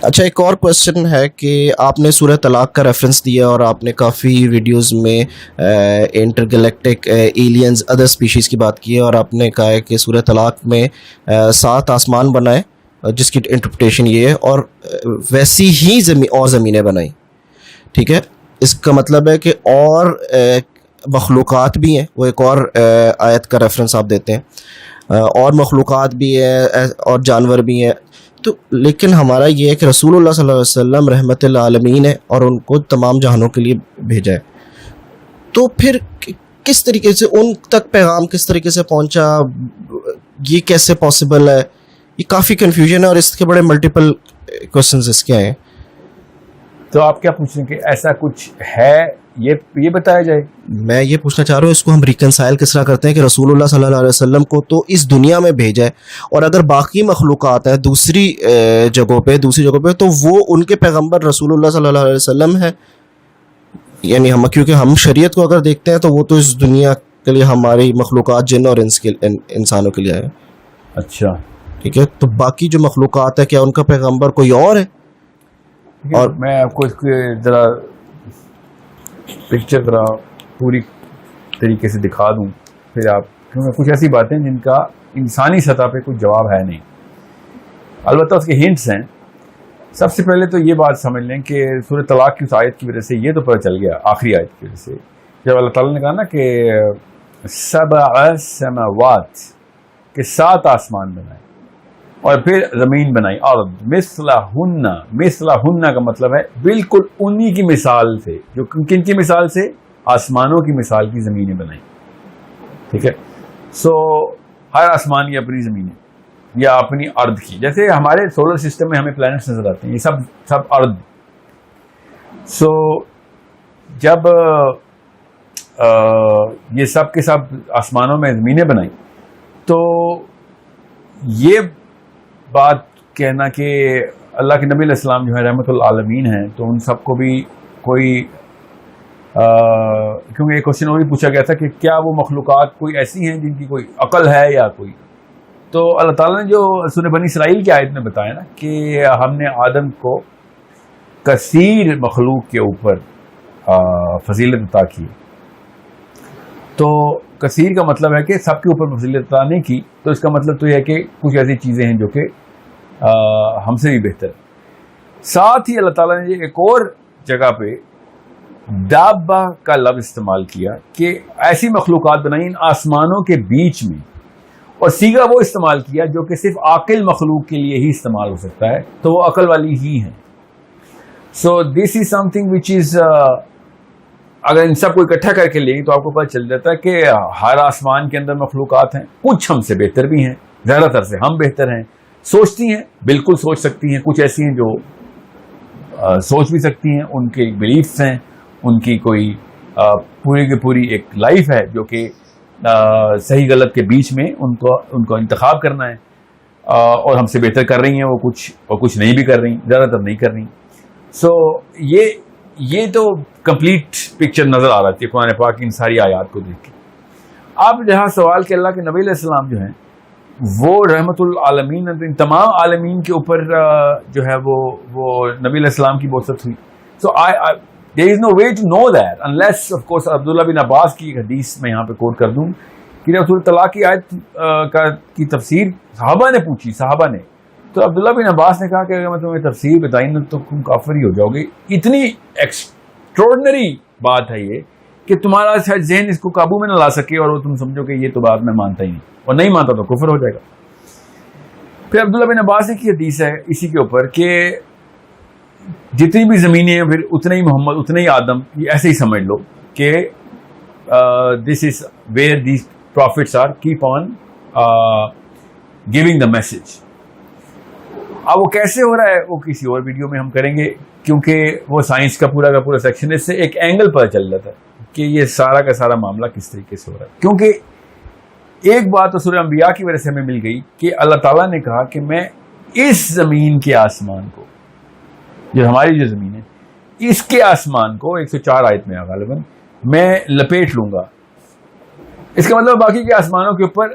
اچھا، ایک اور کوشچن ہے کہ آپ نے سورہ طلاق کا ریفرنس دیا اور آپ نے کافی ویڈیوز میں intergalactic aliens other species کی بات کی ہے، اور آپ نے کہا ہے کہ سورہ طلاق میں 7 آسمان بنائے جس کی انٹرپریٹیشن یہ ہے، اور ویسی ہی زمینیں بنائیں. ٹھیک ہے، اس کا مطلب ہے کہ اور مخلوقات بھی ہیں. وہ ایک اور آیت کا ریفرنس آپ دیتے ہیں، اور مخلوقات بھی ہیں اور جانور بھی ہیں. تو لیکن ہمارا یہ ہے کہ رسول اللہ صلی اللہ علیہ وسلم رحمت العالمین ہے اور ان کو تمام جہانوں کے لیے بھیجا ہے. تو پھر کس طریقے سے ان تک پیغام کس طریقے سے پہنچا، یہ کیسے پاسبل ہے؟ یہ کافی کنفیوژن ہے اور اس کے بڑے ملٹیپل کوشچنز اس کے ہیں. تو آپ کیا پوچھ رہے ہیں کہ ایسا کچھ ہے، یہ بتایا جائے؟ میں یہ پوچھنا چاہ رہا ہوں اس کو ہم ریکنسائل کس طرح کرتے ہیں کہ رسول اللہ صلی اللہ علیہ وسلم کو تو اس دنیا میں بھیجا ہے، اور اگر باقی مخلوقات ہیں دوسری جگہوں پہ تو وہ ان کے پیغمبر رسول اللہ صلی اللہ علیہ وسلم ہے. یعنی ہم کیونکہ ہم شریعت کو اگر دیکھتے ہیں تو وہ تو اس دنیا کے لیے ہماری مخلوقات جن اور انسانوں کے لیے ہے. اچھا ٹھیک ہے، تو باقی جو مخلوقات ہے کیا ان کا پیغمبر کوئی اور ہے؟ اور میں آپ کو اس کے ذرا پکچر ذرا پوری طریقے سے دکھا دوں پھر آپ، کیونکہ کچھ ایسی باتیں جن کا انسانی سطح پہ کوئی جواب ہے نہیں، البتہ اس کے ہنٹس ہیں. سب سے پہلے تو یہ بات سمجھ لیں کہ سورہ طلاق کی اس آیت کی وجہ سے یہ تو پتہ چل گیا، آخری آیت کی وجہ سے، جب اللہ تعالیٰ نے کہا نا کہ 7 سماوات کہ 7 آسمان بنائے اور پھر زمین بنائی، اور مثلہن کا مطلب ہے بالکل انہی کی مثال سے، جو کن کی مثال سے؟ آسمانوں کی مثال کی زمینیں بنائی. ٹھیک ہے، سو ہر آسمان کی اپنی زمینیں یا اپنی ارض کی، جیسے ہمارے سولر سسٹم میں ہمیں پلانٹس نظر آتے ہیں، یہ سب ارض. سو جب یہ سب کے سب آسمانوں میں زمینیں بنائی تو یہ بات کہنا کہ اللہ کے نبی علیہ السلام جو ہے رحمت العالمین ہیں، تو ان سب کو بھی کوئی کیونکہ ایک کوشچن اور بھی پوچھا گیا تھا کہ کیا وہ مخلوقات کوئی ایسی ہیں جن کی کوئی عقل ہے یا کوئی، تو اللہ تعالیٰ نے جو سورہ بنی اسرائیل کی آیت میں بتایا نا کہ ہم نے آدم کو کثیر مخلوق کے اوپر فضیلت عطا کی، تو کثیر کا مطلب ہے کہ سب کے اوپر فضیلت عطا نہیں کی، تو اس کا مطلب تو یہ ہے کہ کچھ ایسی چیزیں ہیں جو کہ ہم سے بھی بہتر. ساتھ ہی اللہ تعالیٰ نے ایک اور جگہ پہ دابہ کا لفظ استعمال کیا کہ ایسی مخلوقات بنائی ان آسمانوں کے بیچ میں، اور صیغہ وہ استعمال کیا جو کہ صرف عاقل مخلوق کے لیے ہی استعمال ہو سکتا ہے، تو وہ عقل والی ہی ہیں. سو دس از سم تھنگ وچ از، اگر ان سب کو اکٹھا کر کے لیں تو آپ کو پتہ چل جاتا ہے کہ ہر آسمان کے اندر مخلوقات ہیں، کچھ ہم سے بہتر بھی ہیں، زیادہ تر سے ہم بہتر ہیں، سوچتی ہیں بالکل سوچ سکتی ہیں، کچھ ایسی ہیں جو سوچ بھی سکتی ہیں، ان کے بلیفس ہیں، ان کی کوئی پوری کی پوری ایک لائف ہے جو کہ صحیح غلط کے بیچ میں ان کو انتخاب کرنا ہے، اور ہم سے بہتر کر رہی ہیں وہ کچھ، اور کچھ نہیں بھی کر رہی، زیادہ تر نہیں کر رہی. سو یہ تو کمپلیٹ پکچر نظر آ رہی ہے قرآن پاک کی ان ساری آیات کو دیکھ کے. اب جہاں سوال کہ اللہ کے نبی علیہ السلام جو ہیں وہ رحمت العالمین، ان تمام عالمین کے اوپر جو ہے وہ نبی علیہ السلام کی بعثت ہوئی. سو there is no way to know that unless of course عبداللہ بن عباس کی ایک حدیث میں یہاں پہ کوٹ کر دوں کہ رسول طلاق کی آیت کی تفسیر صحابہ نے پوچھی، صحابہ نے، تو عبداللہ بن عباس نے کہا کہ اگر میں تمہیں تفسیر بتائی نا تو تم کافر ہی ہو جاؤ گے. اتنی ایکسٹراڈنری بات ہے یہ کہ تمہارا ذہن اس کو قابو میں نہ لا سکے اور وہ تم سمجھو کہ یہ تو بات میں مانتا ہی نہیں، اور نہیں مانتا تو کفر ہو جائے گا. پھر عبداللہ بن عباس کی حدیث ہے اسی کے اوپر کہ جتنی بھی زمینیں ہیں پھر اتنے ہی محمد، اتنے ہی آدم، ایسے ہی سمجھ لو کہ this is where these prophets are keep on giving the message. اب وہ کیسے ہو رہا ہے وہ کسی اور ویڈیو میں ہم کریں گے، کیونکہ وہ سائنس کا پورا سیکشن، اس سے ایک اینگل پتہ چل جاتا ہے کہ یہ سارا کا سارا معاملہ کس طریقے سے ہو رہا ہے. کیونکہ ایک بات تو سورہ انبیاء کی وجہ سے ہمیں مل گئی کہ اللہ تعالیٰ نے کہا کہ میں اس زمین کے آسمان کو، جو ہماری جو زمین ہے اس کے آسمان کو 104 آیت میں غالباً میں لپیٹ لوں گا. اس کا مطلب باقی کے آسمانوں کے اوپر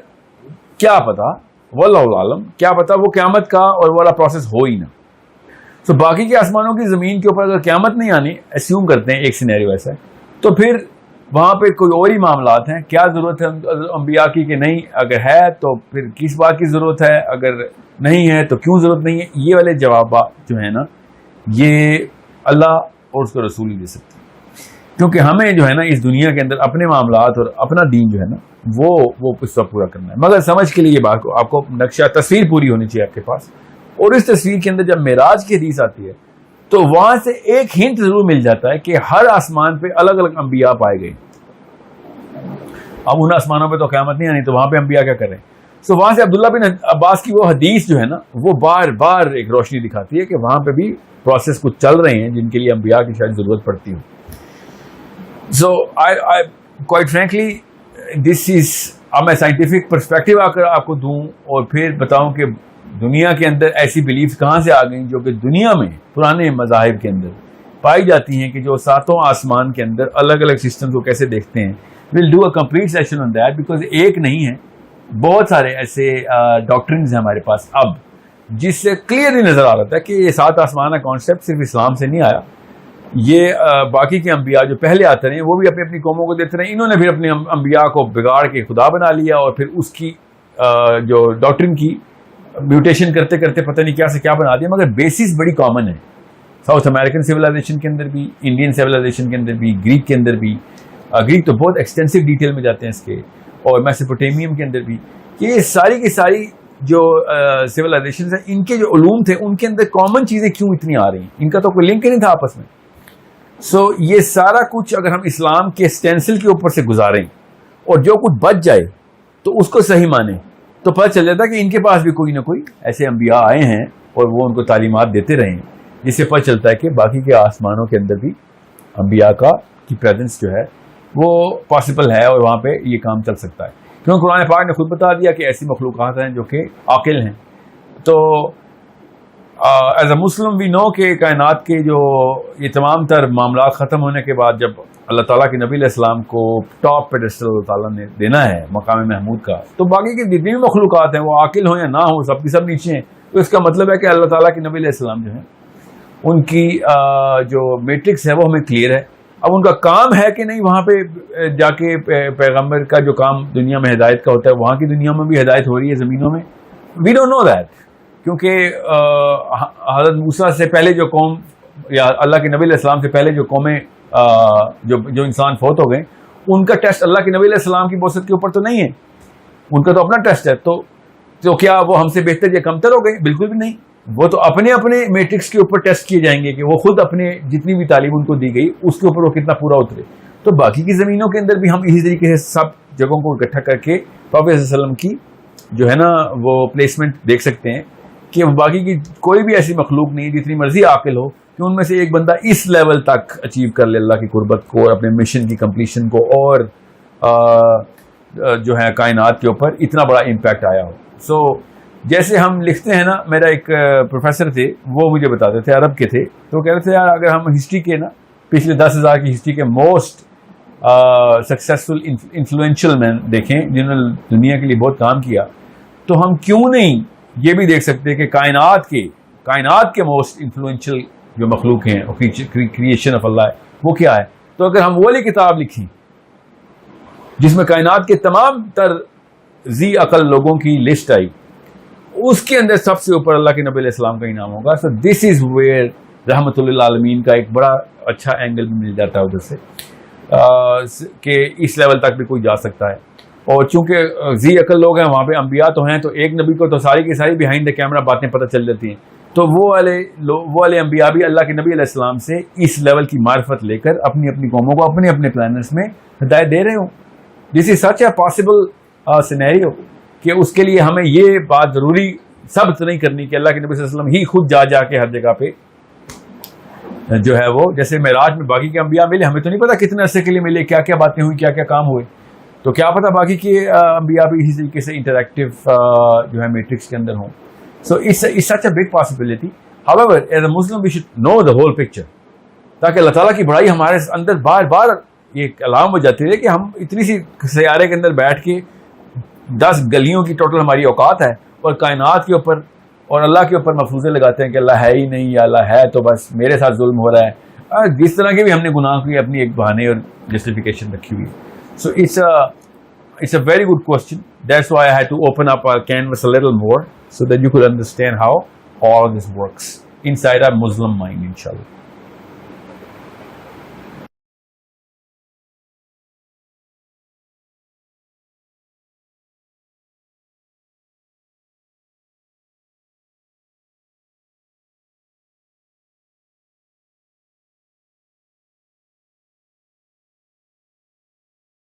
کیا پتا، واللہ عالم، کیا پتا وہ قیامت کا اور والا پروسیس ہو ہی نہ. تو باقی کے آسمانوں کی زمین کے اوپر اگر قیامت نہیں آنی، ایسیوم کرتے ہیں ایک سینیریو ایسا ہے، تو پھر وہاں پہ کوئی اور ہی معاملات ہیں. کیا ضرورت ہے انبیاء کی کہ نہیں؟ اگر ہے تو پھر کس بات کی ضرورت ہے؟ اگر نہیں ہے تو کیوں ضرورت نہیں ہے؟ یہ والے جوابات جو ہیں نا، یہ اللہ اور اس کو رسول ہی دے سکتے ہیں، کیونکہ ہمیں جو ہے نا اس دنیا کے اندر اپنے معاملات اور اپنا دین جو ہے نا وہ اس وقت پورا کرنا ہے. مگر سمجھ کے لیے یہ بات کو آپ کو نقشہ تصویر پوری ہونی چاہیے آپ کے پاس. اور اس تصویر کے اندر جب معراج کی حدیث آتی ہے تو وہاں سے ایک ہنٹ ضرور مل جاتا ہے کہ ہر آسمان پہ الگ الگ انبیاء پائے گئے. اب ان آسمانوں پہ تو قیامت نہیں آنی، تو وہاں پہ انبیاء کیا کر رہے ہیں؟ سو وہاں سے عبداللہ بن عباس کی وہ حدیث جو ہے نا، وہ بار بار ایک روشنی دکھاتی ہے کہ وہاں پہ بھی پروسیس کچھ چل رہے ہیں جن کے لیے انبیاء کی شاید ضرورت پڑتی ہو. سو quite frankly this is، اب میں سائنٹیفک پرسپیکٹو آ کر آپ کو دوں اور پھر بتاؤں کہ دنیا کے اندر ایسی بلیفز کہاں سے آ گئیں جو کہ دنیا میں پرانے مذاہب کے اندر پائی جاتی ہیں، کہ جو ساتوں آسمان کے اندر الگ الگ سسٹم کو کیسے دیکھتے ہیں. we'll do a complete session on that because ایک نہیں ہے، بہت سارے ایسے ڈاکٹرنز ہیں ہمارے پاس اب جس سے کلیئرلی نظر آ رہا ہے کہ یہ سات آسمان کا کانسیپٹ صرف اسلام سے نہیں آیا. یہ باقی کے انبیاء جو پہلے آتے رہے وہ بھی اپنی اپنی قوموں کو دیتے رہے، انہوں نے پھر اپنے انبیاء کو بگاڑ کے خدا بنا لیا اور پھر اس کی جو ڈاکٹرن کی میوٹیشن کرتے کرتے پتہ نہیں کیا سے کیا بنا دیا. مگر بیسس بڑی کامن ہے، ساؤتھ امریکن سویلائزیشن کے اندر بھی، انڈین سویلائزیشن کے اندر بھی، گریک کے اندر بھی. گریک تو بہت ایکسٹینسو ڈیٹیل میں جاتے ہیں اس کے، اور میسوپوٹیمیم کے اندر بھی. یہ ساری کی ساری جو سویلائزیشنز ہیں، ان کے جو علوم تھے ان کے اندر کامن چیزیں کیوں اتنی آ رہی ہیں؟ ان کا تو کوئی لنک ہی نہیں تھا آپس میں. سو یہ سارا کچھ اگر ہم اسلام کے اسٹینسل کے اوپر سے گزاریں اور جو کچھ بچ جائے تو اس کو صحیح مانیں، تو پتہ چل جاتا کہ ان کے پاس بھی کوئی نہ کوئی ایسے انبیاء آئے ہیں اور وہ ان کو تعلیمات دیتے رہے ہیں، جس سے پتہ چلتا ہے کہ باقی کے آسمانوں کے اندر بھی انبیاء کی پریزنس جو ہے وہ پاسبل ہے اور وہاں پہ یہ کام چل سکتا ہے. کیونکہ قرآن پاک نے خود بتا دیا کہ ایسی مخلوقات ہیں جو کہ عاقل ہیں. تو ایز اے مسلم وی نو کہ کائنات کے جو یہ تمام تر معاملات ختم ہونے کے بعد جب اللہ تعالیٰ کے نبی علیہ السلام کو ٹاپ پیڈسٹل اللہ تعالیٰ نے دینا ہے مقام محمود کا، تو باقی کے جتنی بھی مخلوقات ہیں وہ عاقل ہوں یا نہ ہوں، سب کی سب نیچے ہیں. تو اس کا مطلب ہے کہ اللہ تعالیٰ کے نبی علیہ السلام جو ہیں ان کی جو میٹرکس ہے وہ ہمیں کلیئر ہے. اب ان کا کام ہے کہ نہیں وہاں پہ جا کے پیغمبر کا جو کام دنیا میں ہدایت کا ہوتا ہے وہاں کی دنیا میں بھی ہدایت ہو رہی ہے زمینوں میں؟ We don't know that. کیونکہ حضرت موسیٰ سے پہلے جو قوم یا اللہ کے نبی علیہ السلام سے پہلے جو قومیں جو انسان فوت ہو گئے، ان کا ٹیسٹ اللہ کے نبی علیہ السلام کی بعثت کے اوپر تو نہیں ہے، ان کا تو اپنا ٹیسٹ ہے. تو کیا وہ ہم سے بہتر یا کمتر ہو گئے؟ بالکل بھی نہیں. وہ تو اپنے اپنے میٹرکس کے اوپر ٹیسٹ کیے جائیں گے کہ وہ خود اپنے جتنی بھی تعلیم ان کو دی گئی اس کے اوپر وہ کتنا پورا اترے. تو باقی کی زمینوں کے اندر بھی ہم اسی طریقے سے سب جگہوں کو اکٹھا کر کے پاک علیہ وسلم کی جو ہے نا وہ پلیسمنٹ دیکھ سکتے ہیں کہ باقی کی کوئی بھی ایسی مخلوق نہیں جتنی مرضی عاقل ہو کہ ان میں سے ایک بندہ اس لیول تک اچیو کر لے اللہ کی قربت کو اور اپنے مشن کی کمپلیشن کو اور جو ہے کائنات کے اوپر اتنا بڑا امپیکٹ آیا ہو. سو جیسے ہم لکھتے ہیں نا، میرا ایک پروفیسر تھے وہ مجھے بتاتے تھے، عرب کے تھے، تو کہتے تھے یار اگر ہم ہسٹری کے نا پچھلے 10,000 کی ہسٹری کے موسٹ سکسیسفل انفلوئنشل مین دیکھیں جنہوں نے دنیا کے لیے بہت کام کیا، تو ہم کیوں نہیں یہ بھی دیکھ سکتے کہ کائنات کے موسٹ انفلوئنشل جو مخلوق ہیں کریشن آف اللہ ہے وہ کیا ہے. تو اگر ہم وہ والی کتاب لکھیں جس میں کائنات کے تمام تر ذی عقل لوگوں کی لسٹ آئی، اس کے اندر سب سے اوپر اللہ کے نبی علیہ السلام کا انعام ہوگا. سو دس از ویئر رحمت للعالمین کا ایک بڑا اچھا اینگل بھی مل جاتا ہے ادھر سے کہ اس لیول تک بھی کوئی جا سکتا ہے. اور چونکہ ذی عقل لوگ ہیں وہاں پہ انبیاء تو ہیں، تو ایک نبی کو تو ساری کی ساری بیہائنڈ دا کیمرہ باتیں پتہ چل جاتی ہیں. تو وہ والے انبیاء بھی اللہ کے نبی علیہ السلام سے اس لیول کی معرفت لے کر اپنی اپنی قوموں کو اپنے اپنے پلانٹس میں ہدایت دے رہے ہوں. دس از سچ اے پاسبل سینیریو کہ اس کے لیے ہمیں یہ بات ضروری ثابت نہیں کرنی کہ اللہ کے نبی صلی اللہ علیہ وسلم ہی خود جا کے ہر جگہ پہ جو ہے وہ جیسے معراج میں باقی کے انبیاء ملے، ہمیں تو نہیں پتا کتنے عرصے کے لیے ملے، کیا کیا باتیں ہوئی، کیا کیا کام ہوئے. تو کیا پتا باقی کے انبیاء بھی اسی طریقے سے انٹریکٹیو جو ہے میٹرکس کے اندر ہوں. So it's such a big possibility. However, as a Muslim we should know the whole picture تاکہ اللہ تعالیٰ کی بڑائی ہمارے اندر بار بار یہ علام ہو جاتی ہے کہ ہم اتنی سی سیارے کے اندر بیٹھ کے 10 گلیوں کی ٹوٹل ہماری اوقات ہے اور کائنات کے اوپر اور اللہ کے اوپر مفروضے لگاتے ہیں کہ اللہ ہے ہی نہیں یا اللہ ہے تو بس میرے ساتھ ظلم ہو رہا ہے. جس طرح کے بھی ہم نے گناہ کی اپنی ایک بہانے اور جسٹیفیکیشن رکھی ہوئی. سو it's a very good question. That's why I had to open up our canvas a little more so that you could understand how all this works inside our Muslim mind, inshallah.